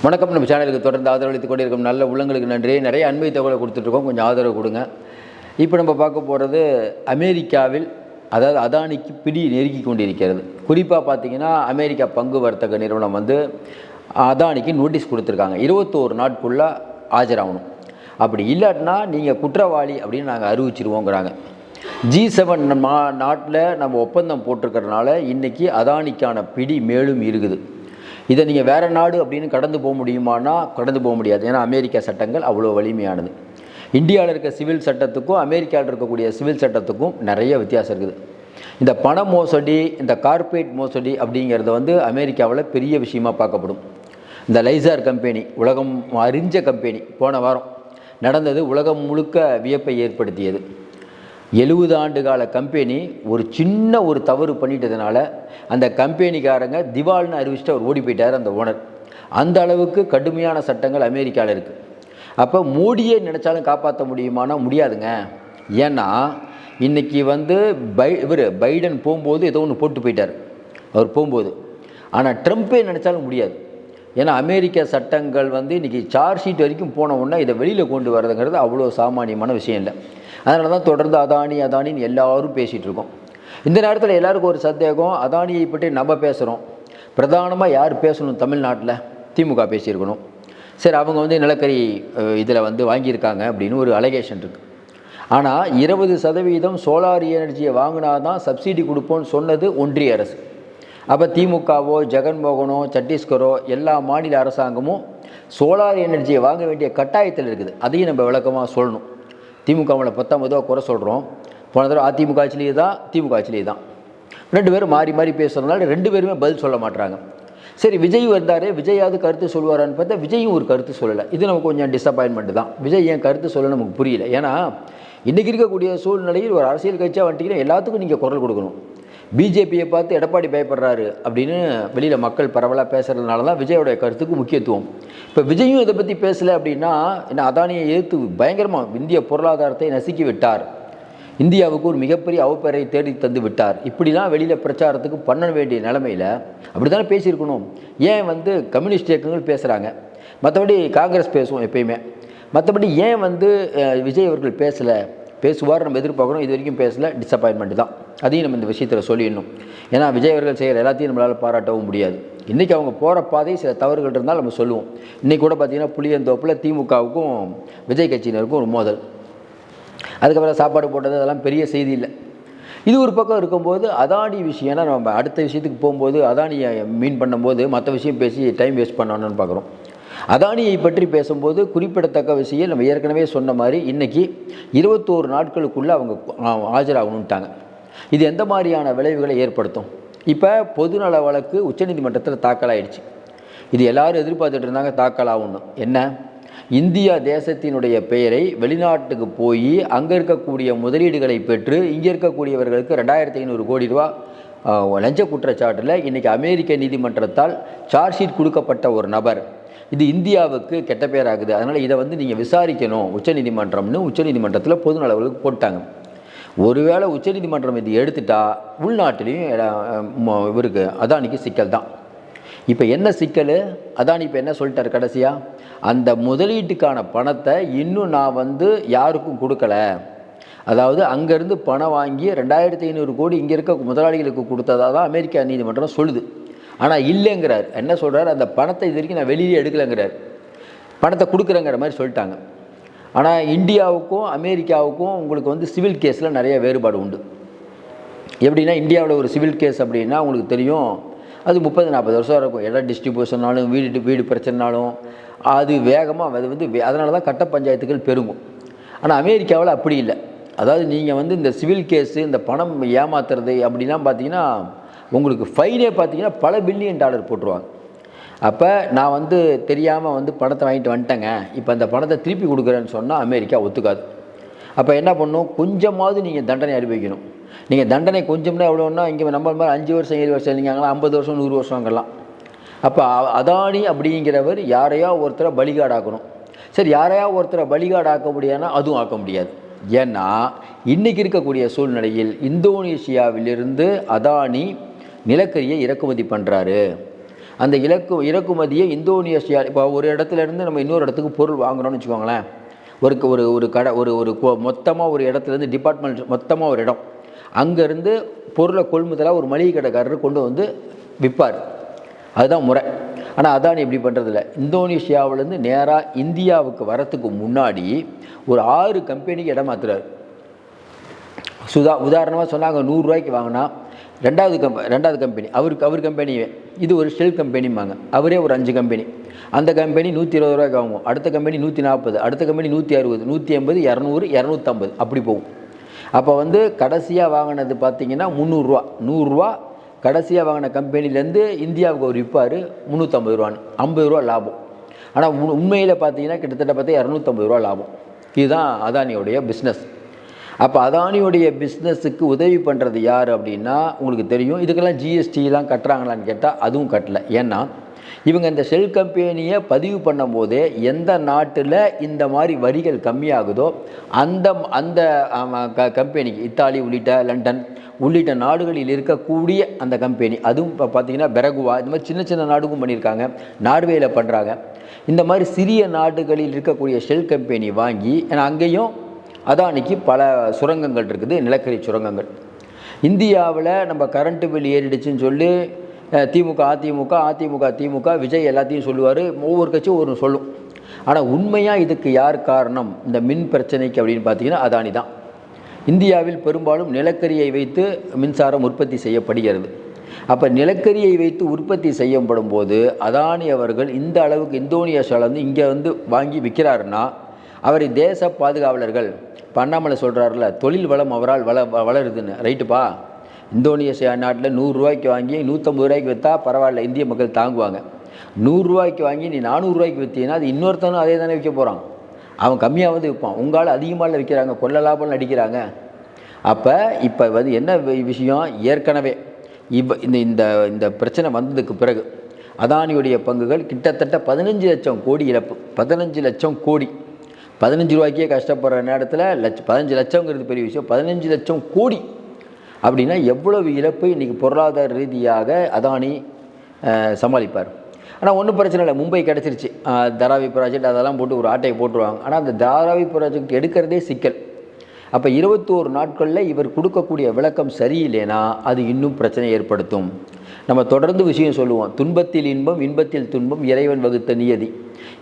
வணக்கம். நம்ம சேனலுக்கு தொடர்ந்து ஆதரவளித்து கொண்டே இருக்கும் நல்ல உள்ளங்களுக்கு நன்றி. நிறைய அண்மை தகவலை கொடுத்துட்ருக்கோம், கொஞ்சம் ஆதரவு கொடுங்க. இப்போ நம்ம பார்க்க போகிறது அமெரிக்காவில், அதாவது அதானிக்கு பிடி நெருக்கி கொண்டிருக்கிறது. குறிப்பாக பார்த்திங்கன்னா அமெரிக்கா பங்கு வர்த்தக நிறுவனம் அதானிக்கு நோட்டீஸ் கொடுத்துருக்காங்க. 21 நாட்குள்ளே ஆஜராகணும். அப்படி இல்லாட்டினா நீங்கள் குற்றவாளி அப்படின்னு நாங்கள் அறிவிச்சிருவோங்கிறாங்க. G7 நாட்டில் நம்ம ஒப்பந்தம் போட்டிருக்கிறதுனால இன்றைக்கி அதானிக்கான பிடி மேலும் இருக்குது. இதை நீங்கள் வேறு நாடு அப்படின்னு கடந்து போக முடியுமானா கடந்து போக முடியாது. ஏன்னா அமெரிக்கா சட்டங்கள் அவ்வளோ வலிமையானது. இந்தியாவில் இருக்க சிவில் சட்டத்துக்கும் அமெரிக்காவில் இருக்கக்கூடிய சிவில் சட்டத்துக்கும் நிறைய வித்தியாசம் இருக்குது. இந்த பண மோசடி, இந்த கார்ப்பரேட் மோசடி அப்படிங்கிறது அமெரிக்காவில் பெரிய விஷயமாக பார்க்கப்படும். இந்த லைசார் கம்பெனி, உலகம் அறிஞ்ச கம்பெனி, போன வாரம் நடந்தது உலகம் முழுக்க வியப்பை ஏற்படுத்தியது. 70 ஆண்டு கால கம்பெனி சின்ன ஒரு தவறு பண்ணிட்டதுனால அந்த கம்பெனிக்காரங்க திவால்னு அறிவிச்சுட்டு அவர் ஓடி போயிட்டார், அந்த ஓனர். அந்த அளவுக்கு கடுமையான சட்டங்கள் அமெரிக்காவில் இருக்குது. அப்போ மோடியே நினச்சாலும் காப்பாற்ற முடியுமானா முடியாதுங்க. ஏன்னா இன்றைக்கி பைடன் போகும்போது ஏதோ ஒன்று போட்டு போயிட்டார் அவர் போகும்போது. ஆனால் ட்ரம்ப்பே நினச்சாலும் முடியாது. ஏன்னா அமெரிக்க சட்டங்கள் இன்றைக்கி சார்ஜ் ஷீட் வரைக்கும் போன உடனே இதை வெளியில் கொண்டு வரதுங்கிறது அவ்வளோ சாமானியமான விஷயம் இல்லை. அதனால தான் தொடர்ந்து அதானின்னு எல்லோரும் பேசிகிட்டு இருக்கோம். இந்த நேரத்தில் எல்லாருக்கும் ஒரு சந்தேகம், அதானியை பற்றி நம்ம பேசுகிறோம், பிரதானமாக யார் பேசணும்? தமிழ்நாட்டில் திமுக பேசியிருக்கணும். சரி, அவங்க நிலக்கரி இதில் வாங்கியிருக்காங்க அப்படின்னு ஒரு அலிகேஷன் இருக்குது. ஆனால் 20% சோலார் எனர்ஜியை வாங்கினா தான் சப்சிடி கொடுப்போன்னு சொன்னது ஒன்றிய அரசு. அப்போ திமுகவோ ஜெகன்மோகனோ சத்தீஸ்கரோ எல்லா மாநில அரசாங்கமும் சோலார் எனர்ஜியை வாங்க வேண்டிய கட்டாயத்தில் இருக்குது. அதையும் நம்ம விளக்கமாக சொல்லணும். திமுகவில் 19 குறை சொல்கிறோம். போன தடவை அதிமுக ஆட்சியிலே தான், திமுக ஆட்சியிலே தான். ரெண்டு பேரும் மாறி மாறி பேசுகிறதுனால ரெண்டு பேருமே பதில் சொல்ல மாட்டுறாங்க. சரி, விஜய் வந்தார், விஜயாவது கருத்து சொல்லுவாரான்னு பார்த்தா விஜயும் ஒரு கருத்து சொல்லலை. இது நமக்கு கொஞ்சம் டிசப்பாயின்மெண்ட் தான். விஜய் ஏன் கருத்து சொல்ல நமக்கு புரியல. ஏன்னா இன்றைக்கி இருக்கக்கூடிய சூழ்நிலையில் ஒரு அரசியல் கட்சியாக வந்துட்டிங்கன்னா எல்லாத்துக்கும் நீங்கள் குரல் கொடுக்கணும். பிஜேபியை பார்த்து எடப்பாடி பயப்படுறாரு அப்படின்னு வெளியில் மக்கள் பரவலாக பேசுகிறதுனால தான் விஜயோடைய கருத்துக்கு முக்கியத்துவம். இப்போ விஜயும் இதை பற்றி பேசலை அப்படின்னா என்ன? அதானியை எதிர்த்து பயங்கரமாக இந்திய பொருளாதாரத்தை நசுக்கி விட்டார், இந்தியாவுக்கு ஒரு மிகப்பெரிய அவப்பெயரை தேடி தந்து விட்டார், இப்படிலாம் வெளியில் பிரச்சாரத்துக்கு பண்ண வேண்டிய நிலைமையில் அப்படி தானே பேசியிருக்கணும். ஏன் கம்யூனிஸ்ட் இயக்கங்கள் பேசுகிறாங்க, மற்றபடி காங்கிரஸ் பேசுவோம் எப்பயுமே. மற்றபடி ஏன் விஜய் அவர்கள் பேசலை? பேசுவார், நம்ம எதிர்பார்க்கணும். இது வரைக்கும் பேசலை, டிசப்பாயின்மெண்ட் தான். அதையும் நம்ம இந்த விஷயத்தில் சொல்லிடணும். ஏன்னா விஜய் அவர்கள் செய்கிற எல்லாத்தையும் நம்மளால் பாராட்டவும் முடியாது. இன்றைக்கி அவங்க போகிற பாதை சில தவறுகள் இருந்தால் நம்ம சொல்லுவோம். இன்றைக்கி கூட பார்த்திங்கன்னா புளியந்தோப்பில் திமுகவுக்கும் விஜய் கட்சியினருக்கும் ஒரு மோதல். அதுக்கப்புறம் சாப்பாடு போட்டது அதெல்லாம் பெரிய செய்தி இல்லை. இது ஒரு பக்கம் இருக்கும்போது அதானி விஷயம், ஏன்னா நம்ம அடுத்த விஷயத்துக்கு போகும்போது அதானியை மீன் பண்ணும்போது மற்ற விஷயம் பேசி டைம் வேஸ்ட் பண்ணணும்னு பார்க்குறோம். அதானியை பற்றி பேசும்போது குறிப்பிடத்தக்க விஷயம் நம்ம ஏற்கனவே சொன்ன மாதிரி இன்றைக்கி 21 நாட்களுக்குள்ளே அவங்க ஆஜராகணுன்ட்டாங்க. இது எந்த மாதிரியான விளைவுகளை ஏற்படுத்தும்? இப்போ பொதுநல வழக்கு உச்சநீதிமன்றத்தில் தாக்கலாகிடுச்சு. இது எல்லோரும் எதிர்பார்த்துட்டு இருந்தாங்க தாக்கலாகணும். என்ன? இந்தியா தேசத்தினுடைய பெயரை வெளிநாட்டுக்கு போய் அங்கே இருக்கக்கூடிய முதலீடுகளை பெற்று இங்கே இருக்கக்கூடியவர்களுக்கு 2500 கோடி ரூபா லஞ்ச குற்றச்சாட்டில் இன்றைக்கி அமெரிக்க நீதிமன்றத்தால் சார்ஜ் ஷீட் கொடுக்கப்பட்ட ஒரு நபர். இது இந்தியாவுக்கு கெட்ட பேர் ஆகுது. அதனால் இதை நீங்கள் விசாரிக்கணும் உச்சநீதிமன்றம்னு உச்சநீதிமன்றத்தில் பொதுநல வழக்கு போட்டாங்க. ஒருவேளை உச்சநீதிமன்றம் இது எடுத்துட்டா உள்நாட்டிலையும் இவருக்கு அதானிக்கு சிக்கல் தான். இப்போ என்ன சிக்கல்? அதானி இப்போ என்ன சொல்லிட்டார் கடைசியாக? அந்த முதலீட்டுக்கான பணத்தை இன்னும் நான் யாருக்கும் கொடுக்கல. அதாவது அங்கேருந்து பணம் வாங்கி 2500 கோடி இங்கே இருக்க முதலாளிகளுக்கு கொடுத்ததாக தான் அமெரிக்கா நீதிமன்றம் சொல்லுது. ஆனால் இல்லைங்கிறார். என்ன சொல்கிறார்? அந்த பணத்தை இது வரைக்கும் நான் வெளியே எடுக்கலைங்கிறார், பணத்தை கொடுக்குறேங்கிற மாதிரி சொல்லிட்டாங்க. ஆனால் இந்தியாவுக்கும் அமெரிக்காவுக்கும் உங்களுக்கு சிவில் கேஸில் நிறைய வேறுபாடு உண்டு. எப்படின்னா இந்தியாவில் ஒரு சிவில் கேஸ் அப்படின்னா உங்களுக்கு தெரியும், அது 30-40 வருஷம் இருக்கும். இடம் டிஸ்ட்ரிபியூஷன்னாலும் வீடு பிரச்சனைனாலும் அது வேகமாக அதனால தான் கட்ட பஞ்சாயத்துகள் பெருகும். ஆனால் அமெரிக்காவில் அப்படி இல்லை. அதாவது நீங்கள் இந்த சிவில் கேஸு, இந்த பணம் ஏமாத்துறது அப்படிலாம் பார்த்தீங்கன்னா உங்களுக்கு ஃபைனே பார்த்தீங்கன்னா பல பில்லியன் டாலர் போட்டுருவாங்க. அப்போ நான் தெரியாமல் பணத்தை வாங்கிட்டு வந்துட்டேங்க, இப்போ அந்த பணத்தை திருப்பி கொடுக்குறேன்னு சொன்னால் அமெரிக்கா ஒத்துக்காது. அப்போ என்ன பண்ணணும்? கொஞ்சமாவது நீங்கள் தண்டனை அனுபவிக்கணும். நீங்கள் தண்டனை கொஞ்சம்னா எவ்வளோன்னா இங்கே நம்ம மாதிரி 5 வருஷம் 7 வருஷம் இல்லைங்க, 50 வருஷம் 100 வருஷங்கள்லாம். அப்போ அதானி அப்படிங்கிறவர் யாரையா ஒருத்தரை பலிகாடாக்கணும். சரி, யாரையா ஒருத்தரை பலிகாடாக்க முடியாதுன்னா அதுவும் ஆக்க முடியாது. ஏன்னா இன்றைக்கி இருக்கக்கூடிய சூழ்நிலையில் இந்தோனேஷியாவிலிருந்து அதானி நிலக்கரியை இறக்குமதி பண்ணுறாரு. அந்த இறக்குமதியை இந்தோனேஷியா இப்போ ஒரு இடத்துலேருந்து நம்ம இன்னொரு இடத்துக்கு பொருள் வாங்குகிறோம்னு வச்சுக்கோங்களேன். ஒரு ஒரு ஒரு கடை ஒரு மொத்தமாக ஒரு இடத்துலேருந்து டிபார்ட்மெண்ட் மொத்தமாக ஒரு இடம் அங்கேருந்து பொருளை கொள்முதலாக ஒரு மளிகை கடைக்காரர் கொண்டு வந்து விற்பார். அதுதான் முறை. ஆனால் அதானி எப்படி பண்ணுறதில்ல. இந்தோனேஷியாவிலேருந்து நேராக இந்தியாவுக்கு வரத்துக்கு முன்னாடி ஒரு 6 கம்பெனிக்கு இடம் மாற்றுறாரு. உதாரணமாக சொன்னாங்க 100 ரூபாய்க்கு வாங்கினா ரெண்டாவது கம்பெனி அவர் கம்பெனியே இது ஒரு ஷெல் கம்பெனிம்பாங்க. அவரே ஒரு 5 கம்பெனி. அந்த கம்பெனி 120 ரூபாய்க்கு வாங்குவோம், அடுத்த கம்பெனி 140, அடுத்த கம்பெனி 160, 180, 200, 250 அப்படி போகும். அப்போ கடைசியாக வாங்கினது பார்த்திங்கன்னா 300 ரூபா. 100 ரூபா கடைசியாக வாங்கின கம்பெனிலேருந்து இந்தியாவுக்கு ஒரு விற்பார் 350 ரூபான்னு, 50 ரூபா லாபம். ஆனால் உண்மையில் பார்த்தீங்கன்னா கிட்டத்தட்ட பார்த்தா 250 ரூபா லாபம். இதுதான் அதானியோடைய பிஸ்னஸ். அப்போ அதானியோடைய பிஸ்னஸுக்கு உதவி பண்ணுறது யார் அப்படின்னா உங்களுக்கு தெரியும். இதுக்கெல்லாம் ஜிஎஸ்டிலாம் கட்டுறாங்களான்னு கேட்டால் அதுவும் கட்டலை. ஏன்னா இவங்க இந்த ஷெல் கம்பெனியை பதிவு பண்ணும் போதே எந்த நாட்டில் இந்த மாதிரி வரிகள் கம்மியாகுதோ அந்த அந்த கம்பெனிக்கு இத்தாலி உள்ளிட்ட லண்டன் உள்ளிட்ட நாடுகளில் இருக்கக்கூடிய அந்த கம்பெனி, அதுவும் இப்போ பார்த்திங்கன்னா பெரகுவா, இந்த மாதிரி சின்ன சின்ன நாடுக்கும் பண்ணியிருக்காங்க, நார்வேயில் பண்ணுறாங்க. இந்த மாதிரி சிறிய நாடுகளில் இருக்கக்கூடிய ஷெல் கம்பெனி வாங்கி, ஏன்னா அங்கேயும் அதானிக்கு பல சுரங்கங்கள் இருக்குது, நிலக்கரி சுரங்கங்கள். இந்தியாவில் நம்ம கரண்ட்டு பில் ஏறிடுச்சுன்னு சொல்லி திமுக அதிமுக விஜய் எல்லாத்தையும் சொல்லுவார், ஒவ்வொரு கட்சியும் ஒன்று சொல்லும். ஆனால் உண்மையாக இதுக்கு யார் காரணம் இந்த மின் பிரச்சனைக்கு அப்படின்னு பார்த்தீங்கன்னா அதானி தான். இந்தியாவில் பெரும்பாலும் நிலக்கரியை வைத்து மின்சாரம் உற்பத்தி செய்யப்படுகிறது. அப்போ நிலக்கரியை வைத்து உற்பத்தி செய்யப்படும் போது அதானி அவர்கள் இந்த அளவுக்கு இந்தோனேஷியாவிலேருந்து இங்கே வாங்கி விற்கிறாருன்னா அவர் தேச பாதுகாவலர்கள். அண்ணாமலை சொல்கிறாருல, தொழில் வளம் அவரால் வளருதுன்னு. ரைட்டுப்பா, இந்தோனேஷியா நாட்டில் 100 ரூபாய்க்கு வாங்கி 150 ரூபாய்க்கு விற்றா பரவாயில்ல, இந்திய மக்கள் தாங்குவாங்க. 100 ரூபாய்க்கு வாங்கி நீ 400 ரூபாய்க்கு விற்றீங்கன்னா அது இன்னொருத்தனும் அதே தானே விற்க போகிறான். அவன் கம்மியாக விற்பான், உங்களால் அதிகமாக விற்கிறாங்க, கொள்ள லாபம் அடிக்கிறாங்க. அப்போ இப்போ என்ன விஷயம், ஏற்கனவே இந்த இந்த பிரச்சனை வந்ததுக்கு பிறகு அதானியுடைய பங்குகள் கிட்டத்தட்ட 15 லட்சம் கோடி இழப்பு. 15 லட்சம் கோடி 15 ரூபாய்க்கே கஷ்டப்படுற நேரத்தில் 15 லட்சங்கிறது பெரிய விஷயம். 15 லட்சம் கோடி அப்படின்னா எவ்வளவு இழப்பு இன்றைக்கி பொருளாதார ரீதியாக அதானி சமாளிப்பார். ஆனால் ஒன்றும் பிரச்சனை இல்லை, மும்பை கிடச்சிருச்சு, தாராவி ப்ராஜெக்ட் அதெல்லாம் போட்டு ஒரு ஆட்டையை போட்டுருவாங்க. ஆனால் அந்த தாராவி ப்ராஜெக்ட் எடுக்கிறதே சிக்கல். அப்போ 21 நாட்களில் இவர் கொடுக்கக்கூடிய விளக்கம் சரியில்லைனா அது இன்னும் பிரச்சனை ஏற்படுத்தும். நம்ம தொடர்ந்து விஷயம் சொல்லுவோம், துன்பத்தில் இன்பம் இன்பத்தில் துன்பம் இறைவன் வகுத்த நியதி.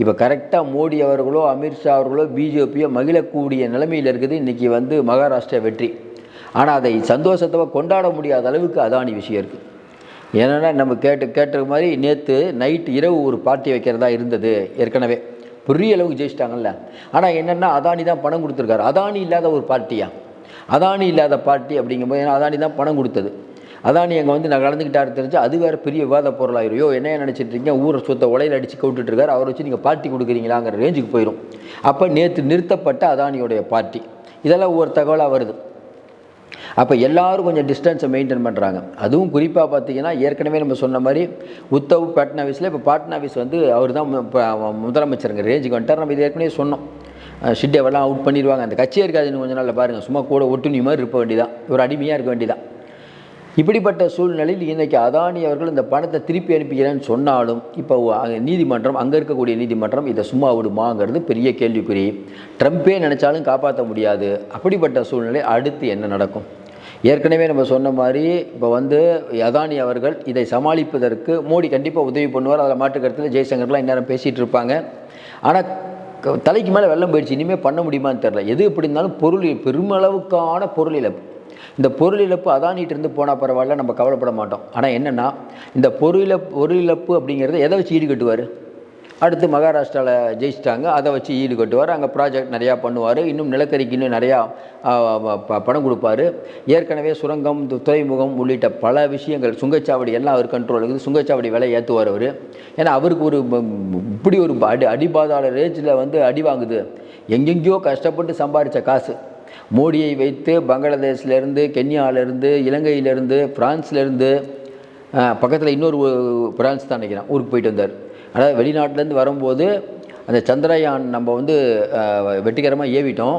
இப்போ கரெக்டாக மோடி அவர்களோ அமித்ஷா அவர்களோ பிஜேபியோ மகிழக்கூடிய நிலைமையில் இருக்குது இன்றைக்கி மகாராஷ்டிரா வெற்றி. ஆனால் அதை சந்தோஷத்தை கொண்டாட முடியாத அளவுக்கு அதானி விஷயம் இருக்குது. ஏன்னா நம்ம கேட்ட மாதிரி நேற்று நைட்டு இரவு ஒரு பார்ட்டி வைக்கிறதா இருந்தது. ஏற்கனவே பெரிய அளவுக்கு ஜெயிச்சிட்டாங்கல்ல. ஆனால் என்னென்னா அதானி தான் பணம் கொடுத்துருக்காரு. அதானி இல்லாத ஒரு பார்ட்டியா? அதானி இல்லாத பார்ட்டி அப்படிங்கும்போது ஏன்னா அதானி தான் பணம் கொடுத்தது. அதானி அங்கே நான் கலந்துக்கிட்டாரு தெரிஞ்சு அது வேறு பெரிய விவாத பொருளாயிரும். என்ன நினச்சிட்டு இருக்கீங்க, ஊரை சொத்தை உலையில் அடித்து கவுட்டுருக்காரு, அவரை வச்சு நீங்கள் பார்ட்டி கொடுக்குறீங்களாங்கிற ரேஞ்சுக்கு போயிடும். அப்போ நேற்று நிறுத்தப்பட்ட அதானியோடைய பார்ட்டி, இதெல்லாம் ஒவ்வொரு தகவலாக வருது. அப்போ எல்லோரும் கொஞ்சம் டிஸ்டன்ஸை மெயின்டைன் பண்ணுறாங்க. அதுவும் குறிப்பாக பார்த்திங்கன்னா ஏற்கனவே நம்ம சொன்ன மாதிரி உத்தவ் பட்னாவிஸில் இப்போ பட்னாவிஸ் அவர் தான் முதலமைச்சருங்க ரேஞ்சுக்கு வந்துட்டார். நம்ம இது ஏற்கனவே சொன்னோம், ஷிட்டேவெல்லாம் அவுட் பண்ணிடுவாங்க, அந்த கட்சியே இருக்காதுன்னு கொஞ்ச நாளில் பாருங்கள், சும்மா கூட ஒட்டுணி மாதிரி இருக்க வேண்டியதான், ஒரு அடிமையாக இருக்க வேண்டியதான். இப்படிப்பட்ட சூழ்நிலையில் இன்றைக்கி அதானி அவர்கள் இந்த பணத்தை திருப்பி அனுப்பிக்கிறேன்னு சொன்னாலும் இப்போ நீதிமன்றம், அங்கே இருக்கக்கூடிய நீதிமன்றம் இதை சும்மா விடுமாங்கிறது பெரிய கேள்விக்குறி. ட்ரம்ப்பே நினச்சாலும் காப்பாற்ற முடியாது. அப்படிப்பட்ட சூழ்நிலை அடுத்து என்ன நடக்கும்? ஏற்கனவே நம்ம சொன்ன மாதிரி இப்போ அதானி அவர்கள் இதை சமாளிப்பதற்கு மோடி கண்டிப்பாக உதவி பண்ணுவார், அதில் மாற்றுக்கருத்தில் ஜெய்சங்கர்லாம் இந்நேரம் பேசிகிட்டு இருப்பாங்க. ஆனால் தலைக்கு மேலே வெள்ளம் போயிடுச்சு, இனிமேல் பண்ண முடியுமான்னு தெரில. எது எப்படி இருந்தாலும் பெருமளவுக்கான பொருள் இழப்பு. இந்த பொருள் இழப்பு அதானிகிட்டேருந்து போனால் பரவாயில்ல, நம்ம கவலைப்பட மாட்டோம். ஆனால் என்னென்னா இந்த பொருள் இழப்பு அப்படிங்கிறத எதை வச்சு ஈடு கட்டுவார்? அடுத்து மகாராஷ்டிராவில் ஜெயிச்சிட்டாங்க, அதை வச்சு ஈடு கட்டுவார், அங்கே ப்ராஜெக்ட் நிறையா பண்ணுவார், இன்னும் நிலக்கரிக்கு இன்னும் நிறையா பணம் கொடுப்பார். ஏற்கனவே சுரங்கம், துறைமுகம் உள்ளிட்ட பல விஷயங்கள், சுங்கச்சாவடி எல்லாம் அவர் கண்ட்ரோல் இருக்குது. சுங்கச்சாவடி விலை ஏற்றுவார் அவர். ஏன்னா அவருக்கு இப்படி ஒரு அடிபாதாள ரேஞ்சில் அடி வாங்குது. எங்கெங்கேயோ கஷ்டப்பட்டு சம்பாதிச்ச காசு மோடியை வைத்து பங்களாதேஷ்லேருந்து, கென்யாவிலேருந்து, இலங்கையிலேருந்து, ஃப்ரான்ஸ்லேருந்து, பக்கத்தில் இன்னொரு ஃப்ரான்ஸ் தான் நினைக்கிறேன் ஊருக்கு போயிட்டு வந்தார். அதாவது வெளிநாட்டிலேருந்து வரும்போது அந்த சந்திரயான் நம்ம வெற்றிகரமாக ஏவிட்டோம்,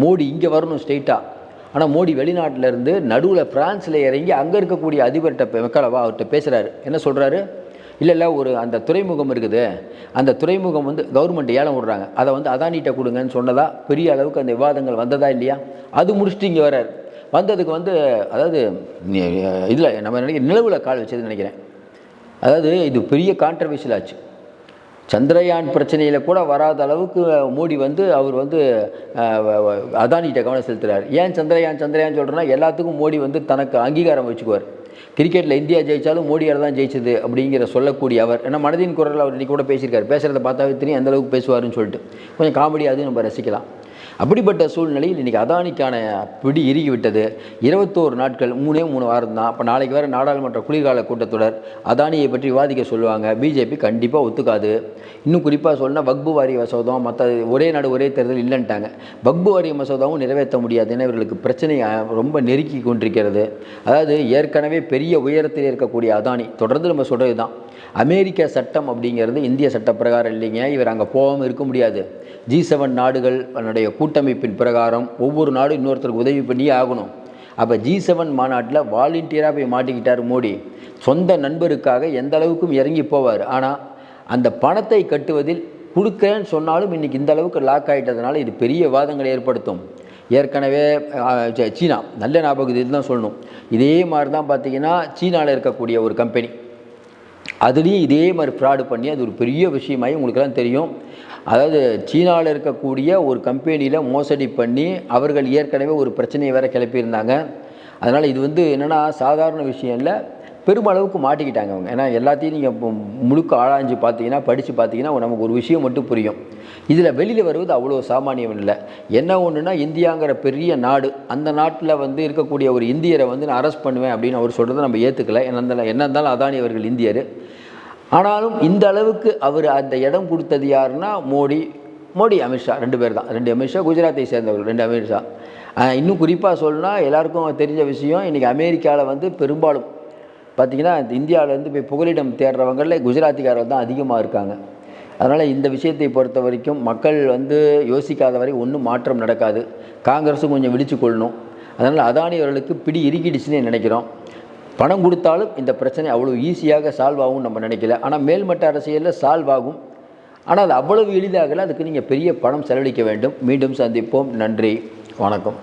மோடி இங்கே வரணும் ஸ்ட்ரெயிட்டாக. ஆனால் மோடி வெளிநாட்டிலேருந்து நடுவில் ஃப்ரான்ஸில் இறங்கி அங்கே இருக்கக்கூடிய அதிபர்கிட்ட மெக்காலவா அவர்கிட்ட பேசுகிறாரு. என்ன சொல்கிறாரு, இல்லை ஒரு அந்த துறைமுகம் இருக்குது, அந்த துறைமுகம் வந்து கவர்மெண்ட் ஏலம் விடுறாங்க, அதை வந்து அதானிகிட்ட கொடுங்கன்னு சொன்னதா பெரிய அளவுக்கு அந்த விவாதங்கள் வந்ததா இல்லையா? அது முடிச்சுட்டு இங்கே வர்றார். வந்ததுக்கு வந்து அதாவது இதில் நம்ம நிலவில் கால் வச்சதுன்னு நினைக்கிறேன். அதாவது இது பெரிய கான்ட்ரவர்ஷியல் ஆச்சு. சந்திரயான் பிரச்சனையில் கூட வராத அளவுக்கு மோடி வந்து அவர் வந்து அதானிகிட்ட கவனம் செலுத்துகிறார். ஏன் சந்திரயான் சொல்கிறேன்னா, எல்லாத்துக்கும் மோடி வந்து தனக்கு அங்கீகாரம் வச்சுக்குவார். கிரிக்கெட்டில் இந்தியா ஜெயித்தாலும் மோடியால் தான் ஜெயிச்சது அப்படிங்கிற சொல்லக்கூடிய அவர், ஏன்னா மனதின் குரல் அவர் இன்றைக்கி கூட பேசியிருக்காரு. பேசுகிறத பார்த்தாவே தெரியும் எந்த அளவுக்கு பேசுவார்னு சொல்லிட்டு. கொஞ்சம் காமெடி, அதுவும் நம்ம ரசிக்கலாம். அப்படிப்பட்ட சூழ்நிலையில் இன்றைக்கி அதானிக்கான பிடி இறுகி விட்டது. 21 நாட்கள், 3 வாரம் தான். அப்போ நாளைக்கு வேறு நாடாளுமன்ற குளிர்கால கூட்டத்தொடர். அதானியை பற்றி விவாதிக்க சொல்லுவாங்க. பிஜேபி கண்டிப்பாக ஒத்துக்காது. இன்னும் குறிப்பாக சொன்னால் வக்பு வாரிய மசோதாவும் மற்ற ஒரே நாடு ஒரே தேர்தல் இல்லைன்ட்டாங்க. வக்பு வாரிய மசோதாவும் நிறைவேற்ற முடியாது. ஏன்னா இவர்களுக்கு பிரச்சனை ரொம்ப நெருக்கி கொண்டிருக்கிறது. அதாவது ஏற்கனவே பெரிய உயரத்தில் இருக்கக்கூடிய அதானி, தொடர்ந்து நம்ம சொல்கிறது தான், அமெரிக்க சட்டம் அப்படிங்கிறது இந்திய சட்ட பிரகாரம் இல்லைங்க. இவர் அங்கே போகாமல் இருக்க முடியாது. G7 நாடுகள் அதனுடைய கூட்டமைப்பின் பிரகாரம் ஒவ்வொரு நாடும் இன்னொருத்தருக்கு உதவி பண்ணியே ஆகணும். அப்போ G7 மாநாட்டில் வாலண்டியராக போய் மாட்டிக்கிட்டார் மோடி. சொந்த நண்பருக்காக எந்த அளவுக்கும் இறங்கி போவார். ஆனால் அந்த பணத்தை கட்டுவதில் கொடுக்கேன்னு சொன்னாலும் இன்றைக்கி இந்த அளவுக்கு லாக் ஆகிட்டதுனால இது பெரிய விவாதங்களை ஏற்படுத்தும். ஏற்கனவே சீனா, நல்ல ஞாபகம் இது தான் சொல்லணும், இதே மாதிரி தான் பார்த்திங்கன்னா சீனாவில் இருக்கக்கூடிய ஒரு கம்பெனி, அதுலேயும் இதே மாதிரி ஃப்ராடு பண்ணி அது ஒரு பெரிய விஷயமாகி உங்களுக்கெல்லாம் தெரியும். அதாவது சீனாவில் இருக்கக்கூடிய ஒரு கம்பெனியில் மோசடி பண்ணி அவர்கள் ஏற்கனவே ஒரு பிரச்சனையை வேறு கிளப்பியிருந்தாங்க. அதனால் இது வந்து என்னென்னா சாதாரண விஷயம் இல்லை, பெருமளவுக்கு மாட்டிக்கிட்டாங்க அவங்க. ஏன்னா எல்லாத்தையும் நீங்கள் முழுக்க ஆராய்ஞ்சு பார்த்தீங்கன்னா, படித்து பார்த்தீங்கன்னா நமக்கு ஒரு விஷயம் மட்டும் புரியும். இதில் வெளியில் வருவது அவ்வளோ சாமானியம் இல்லை. என்ன ஒன்றுனா, இந்தியாங்கிற பெரிய நாடு, அந்த நாட்டில் வந்து இருக்கக்கூடிய ஒரு இந்தியரை வந்து நான் அரெஸ்ட் பண்ணுவேன் அப்படின்னு அவர் சொல்கிறத நம்ம ஏற்றுக்கலை. என்ன இருந்தாலும் அதானி அவர்கள் இந்தியர். ஆனாலும் இந்த அளவுக்கு அவர் அந்த இடம் கொடுத்தது யாருன்னா மோடி அமித்ஷா 2 பேர் தான். 2 அமித்ஷா குஜராத்தை சேர்ந்தவர்கள், 2 அமித்ஷா. இன்னும் குறிப்பாக சொல்லணும்னா எல்லாருக்கும் தெரிஞ்ச விஷயம், இன்றைக்கி அமெரிக்காவில் வந்து பெரும்பாலும் பார்த்திங்கன்னா இந்தியாவிலேருந்து போய் புகலிடம் தேடுறவங்களில் குஜராத்திக்காரர்கள் தான் அதிகமாக இருக்காங்க. அதனால் இந்த விஷயத்தை பொறுத்த வரைக்கும் மக்கள் வந்து யோசிக்காத வரை ஒன்றும் மாற்றம் நடக்காது. காங்கிரஸும் கொஞ்சம் விழிச்சு கொள்ளணும். அதனால் அதானி அவர்களுக்கு பிடி இறுக்கிடுச்சுன்னு நினைக்கிறோம். பணம் கொடுத்தாலும் இந்த பிரச்சனை அவ்வளோ ஈஸியாக சால்வ் ஆகும் நம்ம நினைக்கல. ஆனால் மேல்மட்ட அரசியலில் சால்வ் ஆகும். ஆனால் அது அவ்வளவு எளிதாகல. அதுக்கு நீங்கள் பெரிய பணம் செலவழிக்க வேண்டும். மீண்டும் சந்திப்போம். நன்றி, வணக்கம்.